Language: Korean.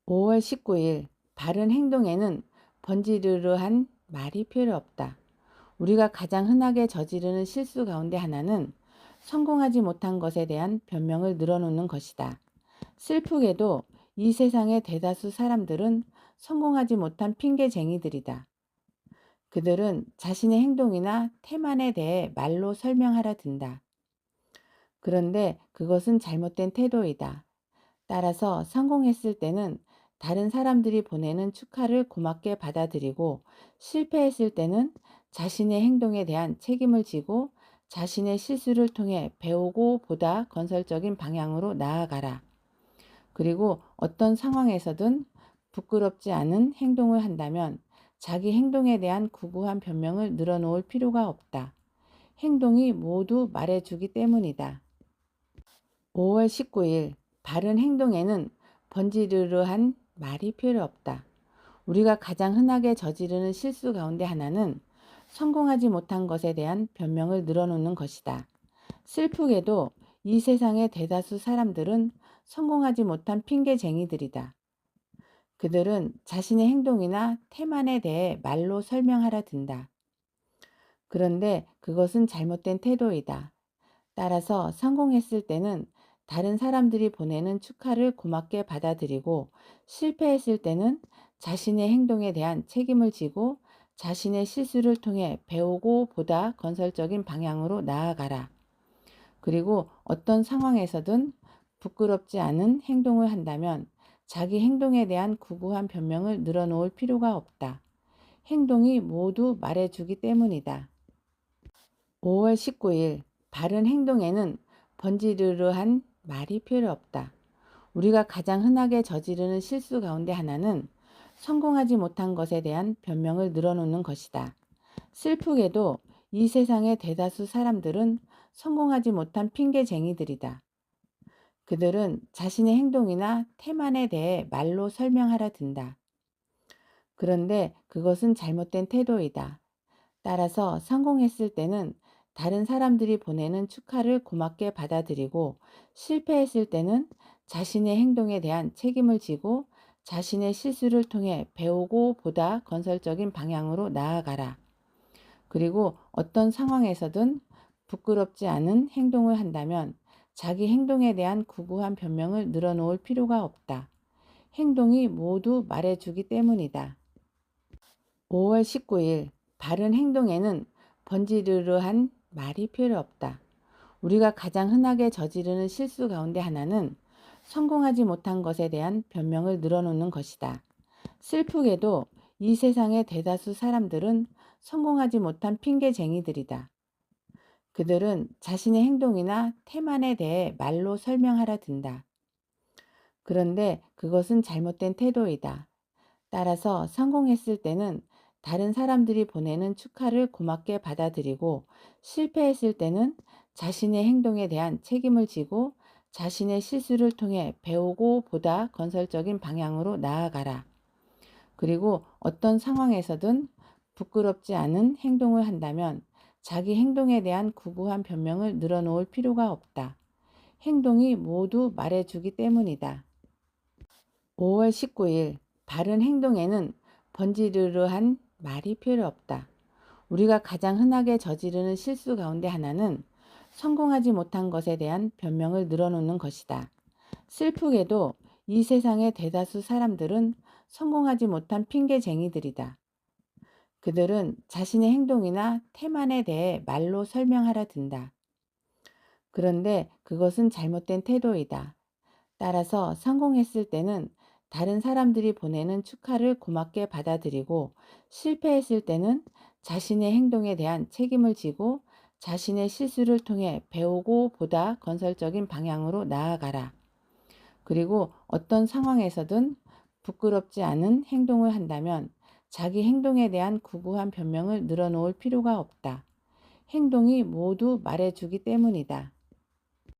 5월 19일 바른 행동에는 번지르르한 말이 필요 없다. 우리가 가장 흔하게 저지르는 실수 가운데 하나는 성공하지 못한 것에 대한 변명을 늘어놓는 것이다. 슬프게도 이 세상의 대다수 사람들은 성공하지 못한 핑계쟁이들이다. 그들은 자신의 행동이나 태만에 대해 말로 설명하려 든다. 그런데 그것은 잘못된 태도이다. 따라서 성공했을 때는 다른 사람들이 보내는 축하를 고맙게 받아들이고, 실패했을 때는 자신의 행동에 대한 책임을 지고 자신의 실수를 통해 배우고 보다 건설적인 방향으로 나아가라. 그리고 어떤 상황에서든 부끄럽지 않은 행동을 한다면 자기 행동에 대한 구구한 변명을 늘어놓을 필요가 없다. 행동이 모두 말해주기 때문이다. 5월 19일 바른 행동에는 번지르르한 말이 필요 없다. 우리가 가장 흔하게 저지르는 실수 가운데 하나는 성공하지 못한 것에 대한 변명을 늘어놓는 것이다. 슬프게도 이 세상의 대다수 사람들은 성공하지 못한 핑계쟁이들이다. 그들은 자신의 행동이나 태만에 대해 말로 설명하려 든다. 그런데 그것은 잘못된 태도이다. 따라서 성공했을 때는 다른 사람들이 보내는 축하를 고맙게 받아들이고, 실패했을 때는 자신의 행동에 대한 책임을 지고 자신의 실수를 통해 배우고 보다 건설적인 방향으로 나아가라. 그리고 어떤 상황에서든 부끄럽지 않은 행동을 한다면 자기 행동에 대한 구구한 변명을 늘어놓을 필요가 없다. 행동이 모두 말해주기 때문이다. 5월 19일 바른 행동에는 번지르르한 말이 필요 없다. 우리가 가장 흔하게 저지르는 실수 가운데 하나는 성공하지 못한 것에 대한 변명을 늘어놓는 것이다. 슬프게도 이 세상의 대다수 사람들은 성공하지 못한 핑계쟁이들이다. 그들은 자신의 행동이나 태만에 대해 말로 설명하려 든다. 그런데 그것은 잘못된 태도이다. 따라서 성공했을 때는 다른 사람들이 보내는 축하를 고맙게 받아들이고, 실패했을 때는 자신의 행동에 대한 책임을 지고 자신의 실수를 통해 배우고 보다 건설적인 방향으로 나아가라. 그리고 어떤 상황에서든 부끄럽지 않은 행동을 한다면 자기 행동에 대한 구구한 변명을 늘어놓을 필요가 없다. 행동이 모두 말해주기 때문이다. 5월 19일 바른 행동에는 번지르르한 말이 필요 없다. 우리가 가장 흔하게 저지르는 실수 가운데 하나는 성공하지 못한 것에 대한 변명을 늘어놓는 것이다. 슬프게도 이 세상의 대다수 사람들은 성공하지 못한 핑계쟁이들이다. 그들은 자신의 행동이나 태만에 대해 말로 설명하려 든다. 그런데 그것은 잘못된 태도이다. 따라서 성공했을 때는 다른 사람들이 보내는 축하를 고맙게 받아들이고, 실패했을 때는 자신의 행동에 대한 책임을 지고 자신의 실수를 통해 배우고 보다 건설적인 방향으로 나아가라. 그리고 어떤 상황에서든 부끄럽지 않은 행동을 한다면 자기 행동에 대한 구구한 변명을 늘어놓을 필요가 없다. 행동이 모두 말해주기 때문이다. 5월 19일 바른 행동에는 번지르르한 말이 필요 없다. 우리가 가장 흔하게 저지르는 실수 가운데 하나는 성공하지 못한 것에 대한 변명을 늘어놓는 것이다. 슬프게도 이 세상의 대다수 사람들은 성공하지 못한 핑계쟁이들이다. 그들은 자신의 행동이나 태만에 대해 말로 설명하려 든다. 그런데 그것은 잘못된 태도이다. 따라서 성공했을 때는 다른 사람들이 보내는 축하를 고맙게 받아들이고, 실패했을 때는 자신의 행동에 대한 책임을 지고 자신의 실수를 통해 배우고 보다 건설적인 방향으로 나아가라. 그리고 어떤 상황에서든 부끄럽지 않은 행동을 한다면 자기 행동에 대한 구구한 변명을 늘어놓을 필요가 없다. 행동이 모두 말해주기 때문이다.5월 19일 바른 행동에는 번지르르한 말이 필요 없다. 우리가 가장 흔하게 저지르는 실수 가운데 하나는 성공하지 못한 것에 대한 변명을 늘어놓는 것이다. 슬프게도 이 세상의 대다수 사람들은 성공하지 못한 핑계쟁이들이다. 그들은 자신의 행동이나 태만에 대해 말로 설명하려 든다. 그런데 그것은 잘못된 태도이다. 따라서 성공했을 때는 다른 사람들이 보내는 축하를 고맙게 받아들이고, 실패했을 때는 자신의 행동에 대한 책임을 지고 자신의 실수를 통해 배우고 보다 건설적인 방향으로 나아가라. 그리고 어떤 상황에서든 부끄럽지 않은 행동을 한다면 자기 행동에 대한 구구한 변명을 늘어놓을 필요가 없다. 행동이 모두 말해주기 때문이다.